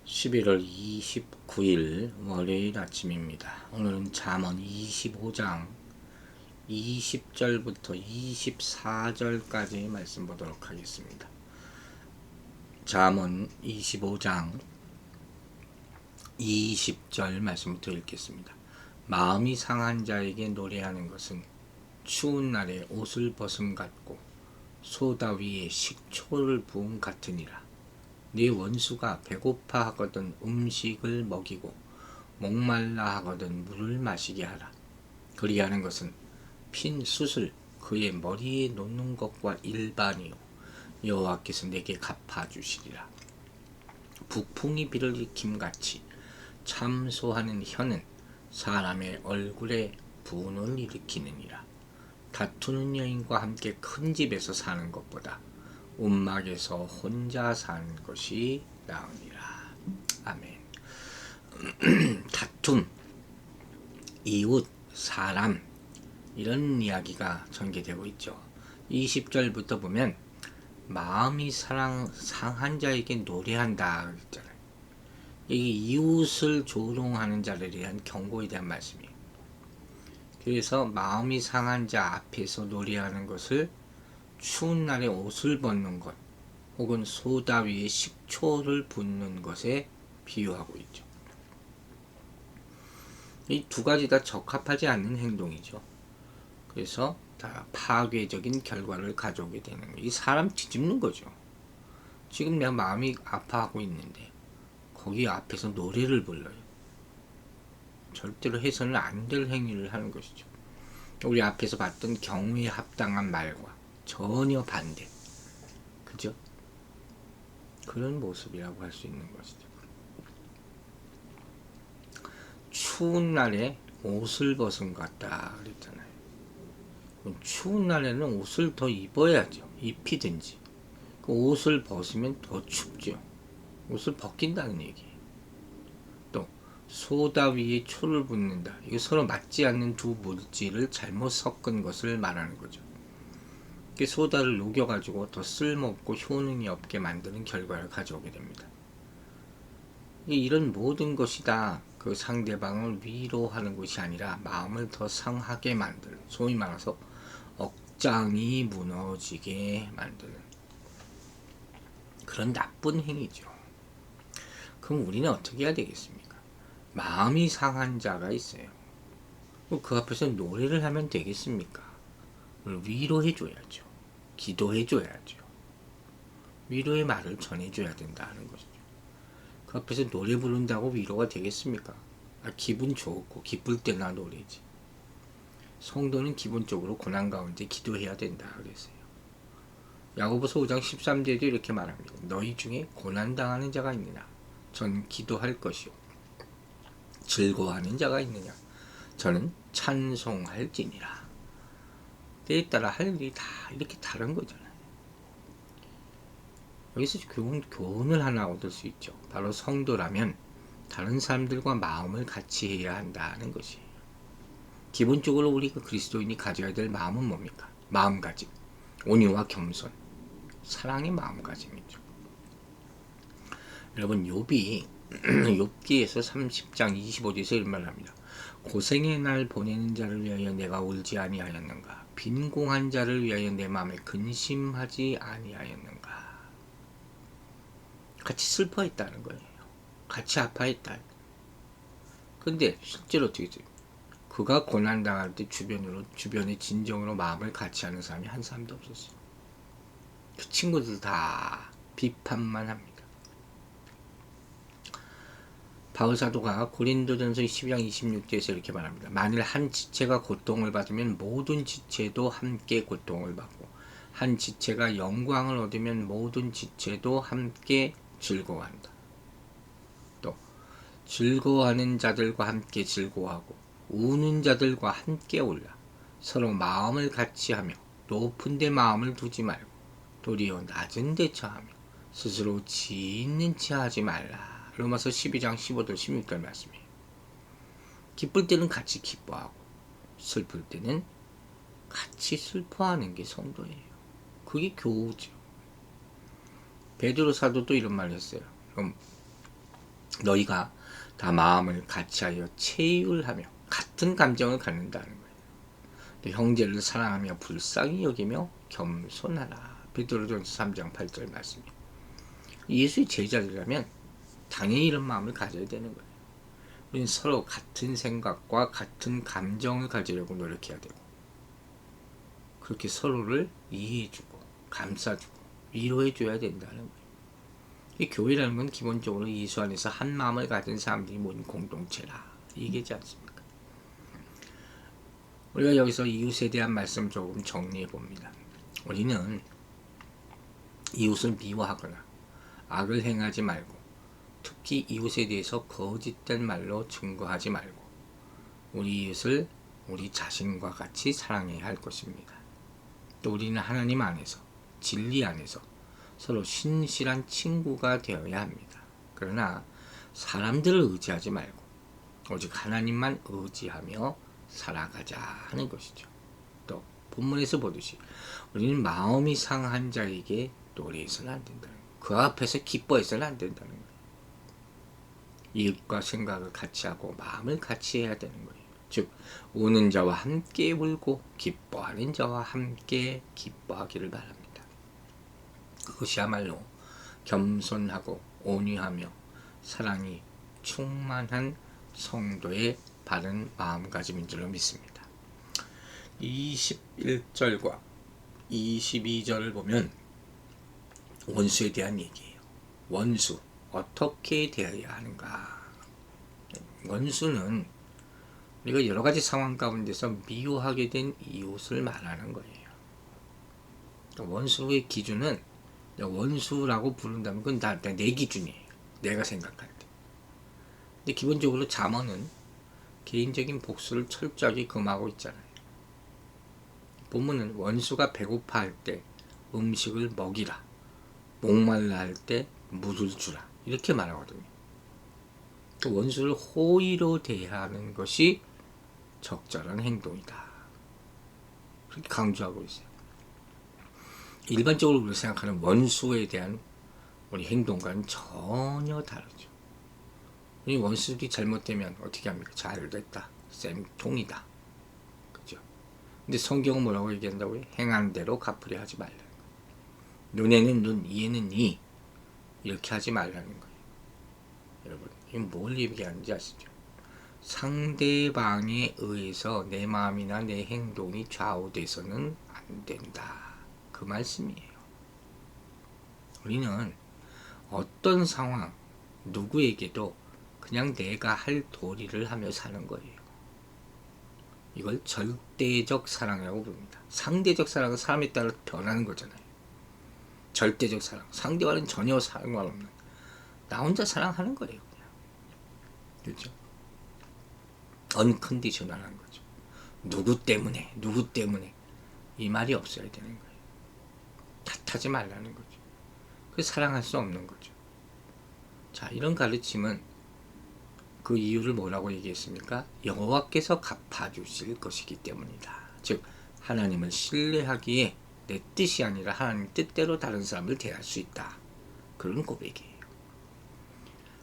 11월 29일 월요일 아침입니다. 오늘은 잠언 25장 20절부터 24절까지 말씀 보도록 하겠습니다. 잠언 25장 20절 말씀부터 읽겠습니다. 마음이 상한 자에게 노래하는 것은 추운 날에 옷을 벗음 같고 소다 위에 식초를 부음 같으니라. 네 원수가 배고파 하거든 음식을 먹이고 목말라 하거든 물을 마시게 하라. 그리하는 것은 핀 숯을 그의 머리에 놓는 것과 일반이요 여호와께서 내게 갚아주시리라. 북풍이 비를 일으킴같이 참소하는 혀는 사람의 얼굴에 분을 일으키느니라. 다투는 여인과 함께 큰 집에서 사는 것보다 움막에서 혼자 사는 것이 나으니라. 아멘. 다툼, 이웃, 사람 이런 이야기가 전개되고 있죠. 20절부터 보면 마음이 상한 자에게 노래한다 그랬잖아요. 이게 이웃을 조롱하는 자를 위한 경고에 대한 말씀이에요. 그래서 마음이 상한 자 앞에서 노래하는 것을 추운 날에 옷을 벗는 것 혹은 소다 위에 식초를 붓는 것에 비유하고 있죠. 이 두 가지 다 적합하지 않는 행동이죠. 그래서 다 파괴적인 결과를 가져오게 되는 거예요. 이 사람 뒤집는 거죠. 지금 내가 마음이 아파하고 있는데 거기 앞에서 노래를 불러요. 절대로 해서는 안 될 행위를 하는 것이죠. 우리 앞에서 봤던 경우에 합당한 말과 전혀 반대. 그죠? 그런 모습이라고 할 수 있는 것이죠. 추운 날에 옷을 벗은 것 같다 그랬잖아요. 추운 날에는 옷을 더 입어야죠. 입히든지. 그 옷을 벗으면 더 춥죠. 옷을 벗긴다는 얘기예요. 또 소다 위에 초를 붓는다. 이게 서로 맞지 않는 두 물질을 잘못 섞은 것을 말하는 거죠. 소다를 녹여가지고 더 쓸모없고 효능이 없게 만드는 결과를 가져오게 됩니다. 이런 모든 것이 다 그 상대방을 위로하는 것이 아니라 마음을 더 상하게 만드는, 소위 말해서 억장이 무너지게 만드는 그런 나쁜 행위죠. 그럼 우리는 어떻게 해야 되겠습니까? 마음이 상한 자가 있어요. 그 앞에서 노래를 하면 되겠습니까? 위로해 줘야죠. 기도해 줘야죠. 위로의 말을 전해줘야 된다는 것이죠. 그 앞에서 노래 부른다고 위로가 되겠습니까? 기분 좋고 기쁠 때나 노래지. 성도는 기본적으로 고난 가운데 기도해야 된다 그랬어요. 야고보서 5장 13절에도 이렇게 말합니다. 너희 중에 고난당하는 자가 있느냐? 전 기도할 것이요. 즐거워하는 자가 있느냐? 저는 찬송할지니라. 때에 따라 할 일이 다 이렇게 다른 거잖아요. 여기서 교훈을 하나 얻을 수 있죠. 바로 성도라면 다른 사람들과 마음을 같이 해야 한다는 것이에요. 기본적으로 우리 그리스도인이 가져야 될 마음은 뭡니까? 마음가짐, 온유와 겸손, 사랑의 마음가짐이죠. 여러분 욥이 욥기에서 30장 25절에서 이런 말을 합니다. 고생의 날 보내는 자를 위하여 내가 울지 아니하였는가? 빈공한 자를 위하여 내 마음에 근심하지 아니하였는가? 같이 슬퍼했다는 거예요. 같이 아파했다. 근데 실제로 어떻게 돼요? 그가 고난당할 때 주변의 진정으로 마음을 같이 하는 사람이 한 사람도 없었어요. 그 친구들 다 비판만 합니다. 바울사도가 고린도전서 12장 26절에서 이렇게 말합니다. 만일 한 지체가 고통을 받으면 모든 지체도 함께 고통을 받고 한 지체가 영광을 얻으면 모든 지체도 함께 즐거워한다. 또 즐거워하는 자들과 함께 즐거워하고 우는 자들과 함께 울라. 서로 마음을 같이 하며 높은 데 마음을 두지 말고 도리어 낮은 데 처하며 스스로 지있는 체 하지 말라. 로마서 12장 15절 16절 말씀이에요. 기쁠 때는 같이 기뻐하고 슬플 때는 같이 슬퍼하는 게 성도예요. 그게 교우죠. 베드로 사도도 이런 말을 했어요. 그럼 너희가 다 마음을 같이하여 체휼하며 같은 감정을 갖는다는 거예요. 또 형제를 사랑하며 불쌍히 여기며 겸손하라. 베드로전서 3장 8절 말씀이에요. 예수의 제자들이라면 당연히 이런 마음을 가져야 되는 거예요. 우리는 서로 같은 생각과 같은 감정을 가지려고 노력해야 되고, 그렇게 서로를 이해해주고 감싸주고 위로해줘야 된다는 거예요. 이 교회라는 건 기본적으로 예수 안에서 한 마음을 가진 사람들이 모인 공동체라 얘기하지 않습니까? 우리가 여기서 이웃에 대한 말씀 조금 정리해 봅니다. 우리는 이웃을 미워하거나 악을 행하지 말고, 특히 이웃에 대해서 거짓된 말로 증거하지 말고, 우리 이웃을 우리 자신과 같이 사랑해야 할 것입니다. 또 우리는 하나님 안에서, 진리 안에서 서로 신실한 친구가 되어야 합니다. 그러나 사람들을 의지하지 말고 오직 하나님만 의지하며 살아가자 하는 것이죠. 또 본문에서 보듯이 우리는 마음이 상한 자에게 노래해서는 안 된다는 거예요. 그 앞에서 기뻐해서는 안 된다는 거예요. 이웃과 생각을 같이 하고 마음을 같이 해야 되는 거예요. 즉 우는 자와 함께 울고 기뻐하는 자와 함께 기뻐하기를 바랍니다. 그것이야말로 겸손하고 온유하며 사랑이 충만한 성도의 바른 마음가짐인 줄로 믿습니다. 21절과 22절을 보면 원수에 대한 얘기예요. 원수, 어떻게 대해야 하는가? 원수는 우리가 여러 가지 상황 가운데서 미워하게 된 이웃을 말하는 거예요. 원수의 기준은, 원수라고 부른다면 그건 내 기준이에요. 내가 생각할 때. 근데 기본적으로 잠언은 개인적인 복수를 철저하게 금하고 있잖아요. 본문은 원수가 배고파할 때 음식을 먹이라, 목말라 할 때 물을 주라, 이렇게 말하거든요. 그 원수를 호의로 대하는 것이 적절한 행동이다, 그렇게 강조하고 있어요. 일반적으로 우리가 생각하는 원수에 대한 우리 행동과는 전혀 다르죠. 우리 원수들이 잘못되면 어떻게 합니까? 잘됐다, 쌤통이다, 그죠? 근데 성경은 뭐라고 얘기한다고요? 행한 대로 갚으려 하지 말라는 거예요. 눈에는 눈, 이에는 이, 이렇게 하지 말라는 거예요. 여러분, 이건 뭘 얘기하는지 아시죠? 상대방에 의해서 내 마음이나 내 행동이 좌우돼서는 안 된다, 그 말씀이에요. 우리는 어떤 상황, 누구에게도 그냥 내가 할 도리를 하며 사는 거예요. 이걸 절대적 사랑이라고 부릅니다. 상대적 사랑은 사람에 따라 변하는 거잖아요. 절대적 사랑, 상대와는 전혀 상관없는 나 혼자 사랑하는 거예요, 그냥. 그렇죠? 언컨디셔널한 거죠. 누구 때문에 이 말이 없어야 되는 거예요. 탓하지 말라는 거죠. 그래서 사랑할 수 없는 거죠. 자, 이런 가르침은 그 이유를 뭐라고 얘기했습니까? 여호와께서 갚아주실 것이기 때문이다. 즉 하나님을 신뢰하기에 내 뜻이 아니라 하나님 뜻대로 다른 사람을 대할 수 있다, 그런 고백이에요.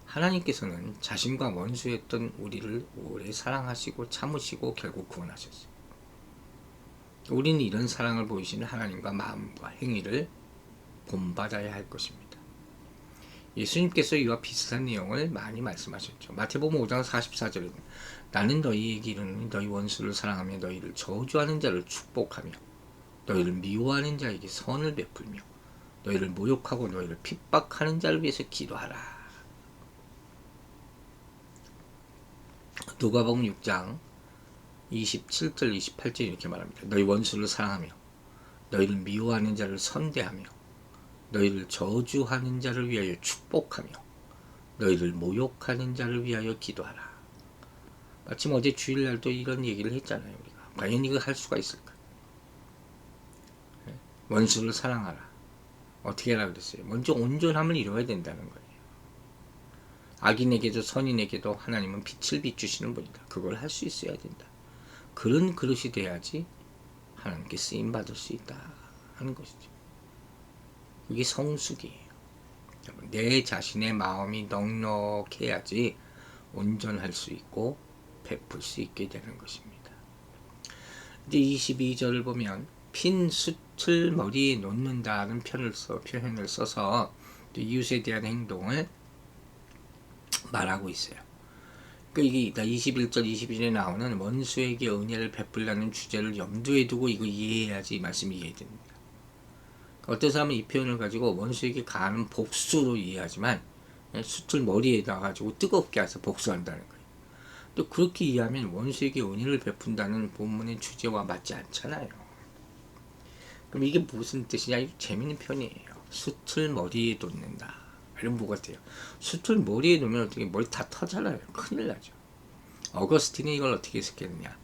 하나님께서는 자신과 원수였던 우리를 오래 사랑하시고 참으시고 결국 구원하셨어요. 우리는 이런 사랑을 보이시는 하나님과 마음과 행위를 본받아야 할 것입니다. 예수님께서 이와 비슷한 내용을 많이 말씀하셨죠. 마태복음 5장 44절에 나는 너희에게 이르노니 너희 원수를 사랑하며 너희를 저주하는 자를 축복하며 너희를 미워하는 자에게 선을 베풀며 너희를 모욕하고 너희를 핍박하는 자를 위해서 기도하라. 누가복음 6장 27절 28절 이렇게 말합니다. 너희 원수를 사랑하며 너희를 미워하는 자를 선대하며 너희를 저주하는 자를 위하여 축복하며 너희를 모욕하는 자를 위하여 기도하라. 마침 어제 주일날도 이런 얘기를 했잖아요. 우리가 과연 이거 할 수가 있을까? 원수를 사랑하라. 어떻게 하라 그랬어요? 먼저 온전함을 이루어야 된다는 거예요. 악인에게도 선인에게도 하나님은 빛을 비추시는 분이다. 그걸 할 수 있어야 된다. 그런 그릇이 돼야지 하나님께 쓰임 받을 수 있다 하는 것이죠. 그게 성숙이에요. 내 자신의 마음이 넉넉해야지 온전할 수 있고 베풀 수 있게 되는 것입니다. 이제 22절을 보면 핀 숯을 머리에 놓는다는 표현을 써서 이웃에 대한 행동을 말하고 있어요. 이게 21절, 22절에 나오는 원수에게 은혜를 베풀라는 주제를 염두에 두고 이거 이해해야지 이 말씀이 이해됩니다. 어떤 사람은 이 표현을 가지고 원수에게 가하는 복수로 이해하지만 숯을 머리에 놔가지고 뜨겁게 해서 복수한다는 거예요. 또 그렇게 이해하면 원수에게 은혜를 베푼다는 본문의 주제와 맞지 않잖아요. 그럼 이게 무슨 뜻이냐? 이거 재밌는 표현이에요. 숯을 머리에 놓는다. 이런 뭐 같아요. 숯을 머리에 놓으면 어떻게 머리 다 터잖아요. 큰일 나죠. 어거스틴은 이걸 어떻게 해석했느냐?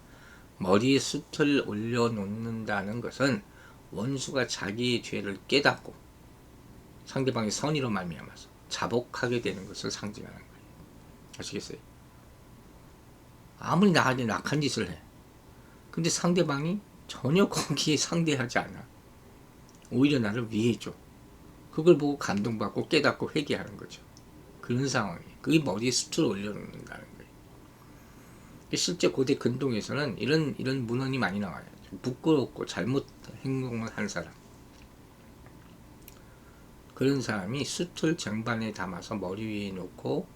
머리에 숯을 올려놓는다는 것은 원수가 자기의 죄를 깨닫고 상대방의 선의로 말미암아서 자복하게 되는 것을 상징하는 거예요. 아시겠어요? 아무리 나한테 악한 짓을 해. 근데 상대방이 전혀 거기에 상대하지 않아. 오히려 나를 위해줘. 그걸 보고 감동받고 깨닫고 회개하는 거죠. 그런 상황이에요. 그게 머리에 숯을 올려놓는다는 거예요. 실제 고대 근동에서는 이런 문헌이 많이 나와요. 부끄럽고 잘못 행동을 한 사람. 그런 사람이 숯을 쟁반에 담아서 머리 위에 놓고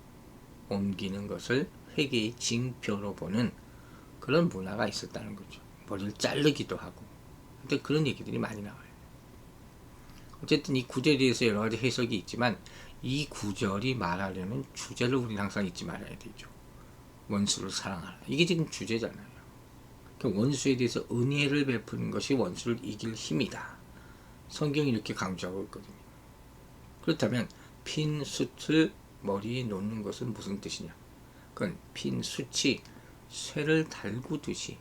옮기는 것을 회개의 징표로 보는 그런 문화가 있었다는 거죠. 머리를 자르기도 하고. 근데 그런 얘기들이 많이 나와요. 어쨌든 이 구절에 대해서 여러 가지 해석이 있지만 이 구절이 말하려는 주제를 우리는 항상 잊지 말아야 되죠. 원수를 사랑하라. 이게 지금 주제잖아요. 원수에 대해서 은혜를 베푸는 것이 원수를 이길 힘이다. 성경이 이렇게 강조하고 있거든요. 그렇다면 핀 숯을 머리에 놓는 것은 무슨 뜻이냐? 그건 핀 숯이 쇠를 달구듯이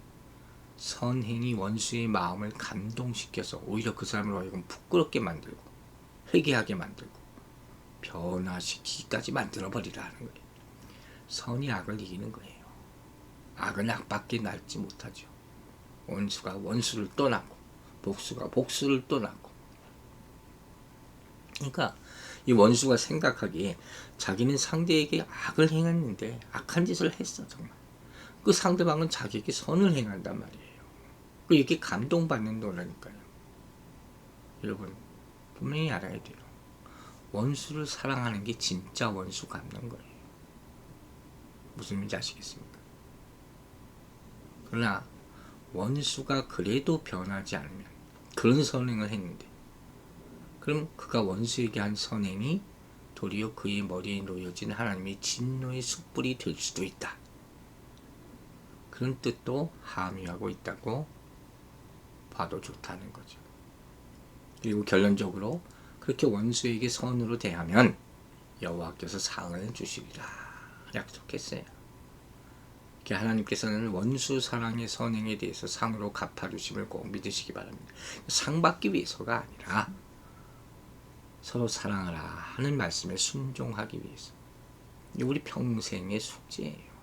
선행이 원수의 마음을 감동시켜서 오히려 그 사람을 하여금 부끄럽게 만들고 회개하게 만들고 변화시키기까지 만들어버리라는 거예요. 선이 악을 이기는 거예요. 악은 악밖에 날지 못하죠. 원수가 원수를 떠나고 복수가 복수를 떠나고. 그러니까 이 원수가 생각하기에 자기는 상대에게 악을 행했는데 악한 짓을 했어 정말. 그 상대방은 자기에게 선을 행한단 말이에요. 이렇게 감동받는 거라니까요. 여러분 분명히 알아야 돼요. 원수를 사랑하는 게 진짜 원수 갚는 거예요. 무슨 말인지 아시겠습니까? 그러나 원수가 그래도 변하지 않으면 그런 선행을 했는데 그럼 그가 원수에게 한 선행이 도리어 그의 머리에 놓여진 하나님의 진노의 숯불이 될 수도 있다. 그런 뜻도 함유하고 있다고 봐도 좋다는 거죠. 그리고 결론적으로 그렇게 원수에게 선으로 대하면 여호와께서 상을 주시리라 약속했어요. 하나님께서는 원수 사랑의 선행에 대해서 상으로 갚아주심을 꼭 믿으시기 바랍니다. 상 받기 위해서가 아니라 서로 사랑하라 하는 말씀에 순종하기 위해서. 우리 평생의 숙제예요.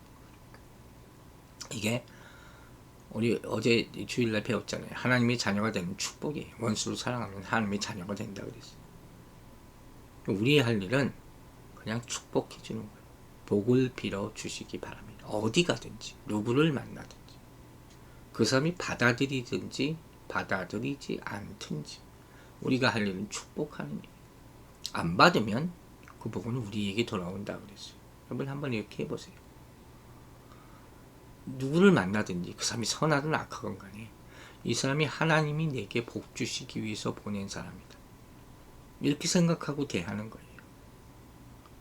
이게 우리 어제 주일날 배웠잖아요. 하나님의 자녀가 되는 축복이에요. 원수를 사랑하면 하나님의 자녀가 된다 그랬어요. 우리의 할 일은 그냥 축복해 주는 거예요. 복을 빌어 주시기 바랍니다. 어디 가든지 누구를 만나든지 그 사람이 받아들이든지 받아들이지 않든지 우리가 할 일은 축복하는 일. 안 받으면 그 복은 우리에게 돌아온다 그랬어요. 여러분 한번 이렇게 해보세요. 누구를 만나든지 그 사람이 선하든 악하건 간에 이 사람이 하나님이 내게 복 주시기 위해서 보낸 사람이다. 이렇게 생각하고 대하는 거예요.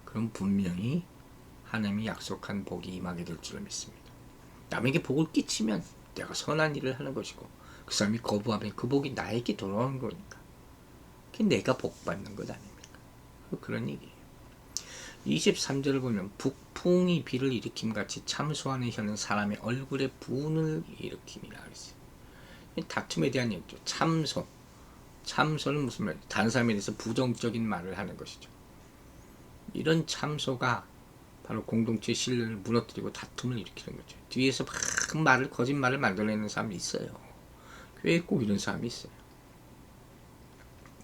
그럼 분명히 하나님이 약속한 복이 임하게 될 줄을 믿습니다. 남에게 복을 끼치면 내가 선한 일을 하는 것이고 그 사람이 거부하면 그 복이 나에게 돌아오는 거니까 그게 내가 복 받는 것 아닙니까? 그런 얘기예요. 23절을 보면 북풍이 비를 일으킴같이 참소하는 혀는 사람의 얼굴에 분을 일으킴이라 그랬어요. 다툼에 대한 얘기죠. 참소는 무슨 말이에요? 다른 사람에 대해서 부정적인 말을 하는 것이죠. 이런 참소가 바로 공동체의 신뢰를 무너뜨리고 다툼을 일으키는 거죠. 뒤에서 막 거짓말을 만들어내는 사람이 있어요. 교회에 꼭 이런 사람이 있어요.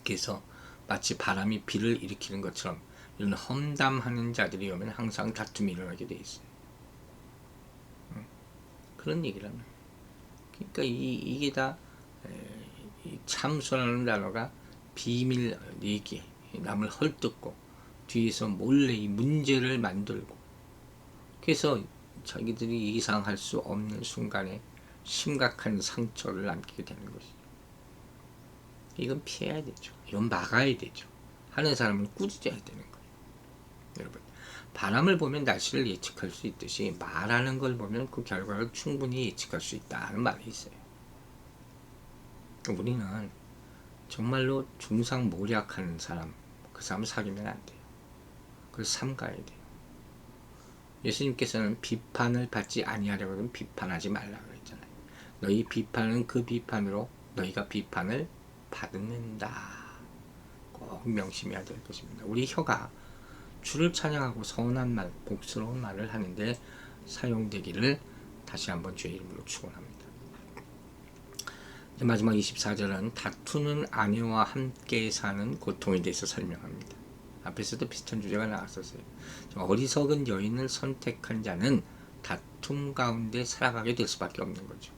그래서 마치 바람이 비를 일으키는 것처럼 이런 험담하는 자들이 오면 항상 다툼이 일어나게 돼 있어요. 그런 얘기를 합니다. 그러니까 이게 다 참소라는 단어가 비밀 얘기, 남을 헐뜯고 뒤에서 몰래 이 문제를 만들고, 그래서 자기들이 이상할 수 없는 순간에 심각한 상처를 남기게 되는 것이죠. 이건 피해야 되죠. 이건 막아야 되죠. 하는 사람은 꾸짖어야 되는 거예요. 여러분, 바람을 보면 날씨를 예측할 수 있듯이 말하는 걸 보면 그 결과를 충분히 예측할 수 있다는 말이 있어요. 우리는 정말로 중상모략하는 사람, 그 사람 사귀면 안 돼요. 그걸 삼가야 돼요. 예수님께서는 비판을 받지 아니하려거든 비판하지 말라 그랬잖아요. 너희 비판은 그 비판으로 너희가 비판을 받는다. 꼭 명심해야 될 것입니다. 우리 혀가 주를 찬양하고 선한 말, 복스러운 말을 하는데 사용되기를 다시 한번 주의 이름으로 축원합니다. 마지막 24절은 다투는 아내와 함께 사는 고통에 대해서 설명합니다. 앞에서도 비슷한 주제가 나왔었어요. 어리석은 여인을 선택한 자는 다툼 가운데 살아가게 될 수밖에 없는 거죠.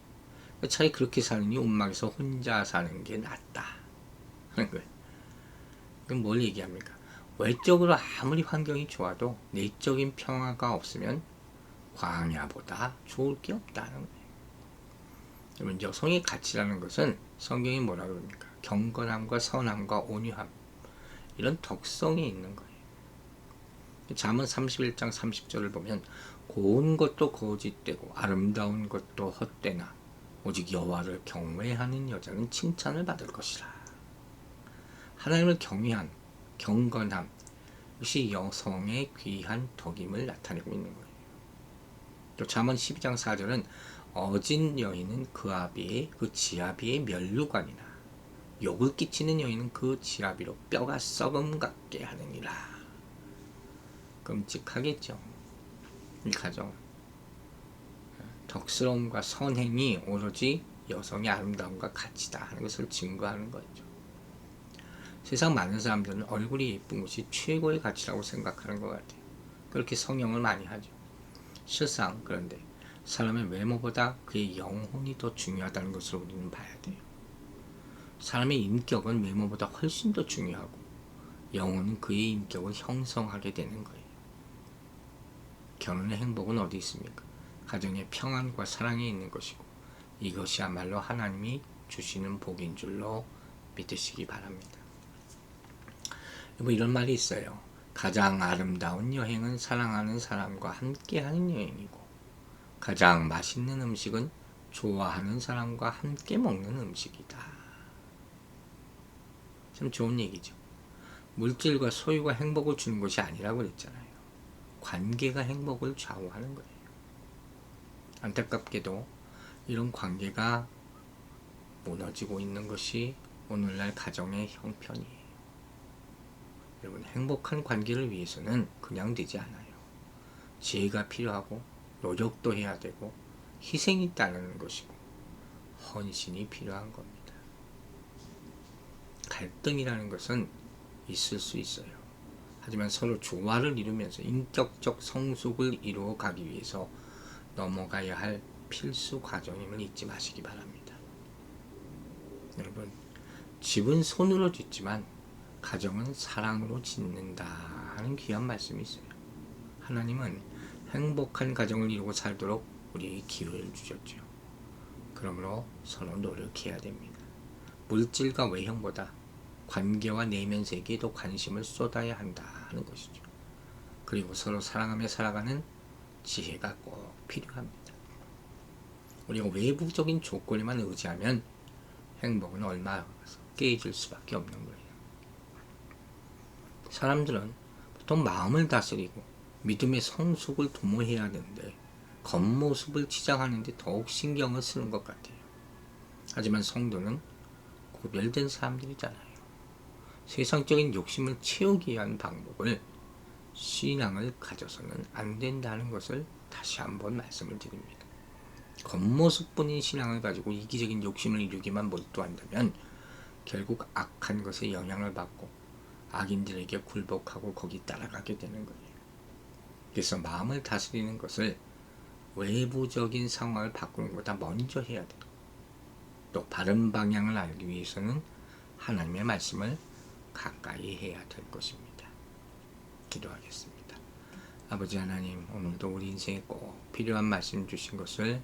차라리 그렇게 사느니 움막에서 혼자 사는 게 낫다 하는 거예요. 그럼 뭘 얘기합니까? 외적으로 아무리 환경이 좋아도 내적인 평화가 없으면 광야보다 좋을 게 없다는 거예요. 여러분, 여성의 가치라는 것은 성경이 뭐라 그럽니까? 경건함과 선함과 온유함, 이런 덕성이 있는 거예요. 잠언 31장 30절을 보면 고운 것도 거짓되고 아름다운 것도 헛되나 오직 여호와를 경외하는 여자는 칭찬을 받을 것이라. 하나님을 경외함, 경건함, 이것이 여성의 귀한 덕임을 나타내고 있는 거예요. 또 잠언 12장 4절은 어진 여인은 그 지아비의 멸류관이나 욕을 끼치는 여인은 그 지아비로 뼈가 썩음 같게 하느니라. 끔찍하겠죠. 이 가정, 덕스러움과 선행이 오로지 여성의 아름다움과 가치다 하는 것을 증거하는 거죠. 세상 많은 사람들은 얼굴이 예쁜 것이 최고의 가치라고 생각하는 것 같아요. 그렇게 성형을 많이 하죠. 실상 그런데 사람의 외모보다 그의 영혼이 더 중요하다는 것을 우리는 봐야 돼요. 사람의 인격은 외모보다 훨씬 더 중요하고 영혼은 그의 인격을 형성하게 되는 거예요. 결혼의 행복은 어디 있습니까? 가정의 평안과 사랑에 있는 것이고 이것이야말로 하나님이 주시는 복인 줄로 믿으시기 바랍니다. 뭐 이런 말이 있어요. 가장 아름다운 여행은 사랑하는 사람과 함께하는 여행이고 가장 맛있는 음식은 좋아하는 사람과 함께 먹는 음식이다. 참 좋은 얘기죠. 물질과 소유가 행복을 주는 것이 아니라고 그랬잖아요. 관계가 행복을 좌우하는 거예요. 안타깝게도 이런 관계가 무너지고 있는 것이 오늘날 가정의 형편이에요. 여러분, 행복한 관계를 위해서는 그냥 되지 않아요. 지혜가 필요하고 노력도 해야 되고 희생이 따르는 것이고 헌신이 필요한 겁니다. 갈등이라는 것은 있을 수 있어요. 하지만 서로 조화를 이루면서 인격적 성숙을 이루어 가기 위해서 넘어가야 할 필수 과정임을 잊지 마시기 바랍니다. 여러분, 집은 손으로 짓지만 가정은 사랑으로 짓는다 하는 귀한 말씀이 있어요. 하나님은 행복한 가정을 이루고 살도록 우리에게 기회를 주셨죠. 그러므로 서로 노력해야 됩니다. 물질과 외형보다 관계와 내면 세계에 더 관심을 쏟아야 한다 하는 것이죠. 그리고 서로 사랑하며 살아가는 지혜가 꼭 필요합니다. 우리가 외부적인 조건에만 의지하면 행복은 얼마 깨질 수밖에 없는 거예요. 사람들은 보통 마음을 다스리고 믿음의 성숙을 도모해야 하는데 겉모습을 치장하는데 더욱 신경을 쓰는 것 같아요. 하지만 성도는 구별된 사람들이잖아요. 세상적인 욕심을 채우기 위한 방법을 신앙을 가져서는 안 된다는 것을 다시 한번 말씀을 드립니다. 겉모습뿐인 신앙을 가지고 이기적인 욕심을 이루기만 몰두한다면 결국 악한 것에 영향을 받고 악인들에게 굴복하고 거기 따라가게 되는 거예요. 그래서 마음을 다스리는 것을 외부적인 상황을 바꾸는 것보다 먼저 해야 돼요. 또 바른 방향을 알기 위해서는 하나님의 말씀을 가까이 해야 될 것입니다. 기도하겠습니다. 아버지 하나님, 오늘도 우리 인생에 꼭 필요한 말씀 주신 것을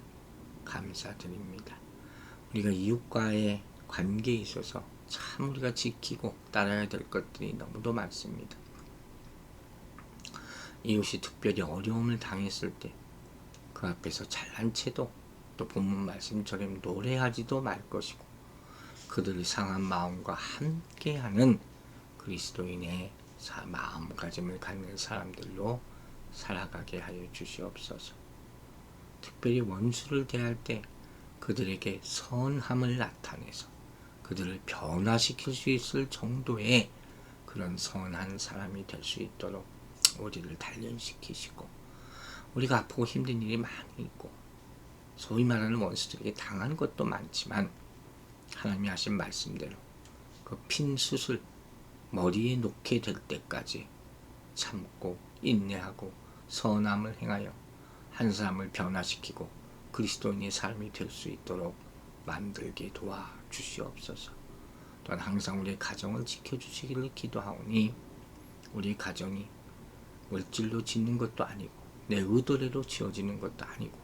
감사드립니다. 우리가 이웃과의 관계에 있어서 참 우리가 지키고 따라야 될 것들이 너무도 많습니다. 이웃이 특별히 어려움을 당했을 때 그 앞에서 잘난 체도 또 본문 말씀처럼 노래하지도 말 것이고 그들의 상한 마음과 함께하는 그리스도인의 마음가짐을 갖는 사람들로 살아가게 하여 주시옵소서. 특별히 원수를 대할 때 그들에게 선함을 나타내서 그들을 변화시킬 수 있을 정도의 그런 선한 사람이 될 수 있도록 우리를 단련시키시고, 우리가 아프고 힘든 일이 많이 있고 소위 말하는 원수들에게 당한 것도 많지만 하나님이 하신 말씀대로 그 핀 숯을 머리에 놓게 될 때까지 참고 인내하고 선함을 행하여 한 사람을 변화시키고 그리스도인의 삶이 될 수 있도록 만들게 도와주시옵소서. 또한 항상 우리의 가정을 지켜주시기를 기도하오니, 우리 가정이 물질로 짓는 것도 아니고 내 의도대로 지어지는 것도 아니고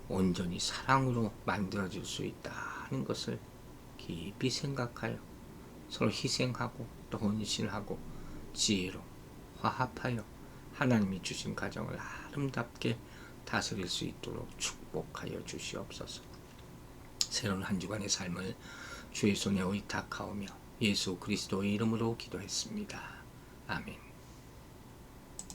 온전히 사랑으로 만들어질 수 있다는 것을 깊이 생각하여 서로 희생하고 또 헌신하고 지혜로 화합하여 하나님이 주신 가정을 아름답게 다스릴 수 있도록 축복하여 주시옵소서. 새로운 한 주간의 삶을 주의 손에 의탁하오며 예수 그리스도의 이름으로 기도했습니다. 아멘.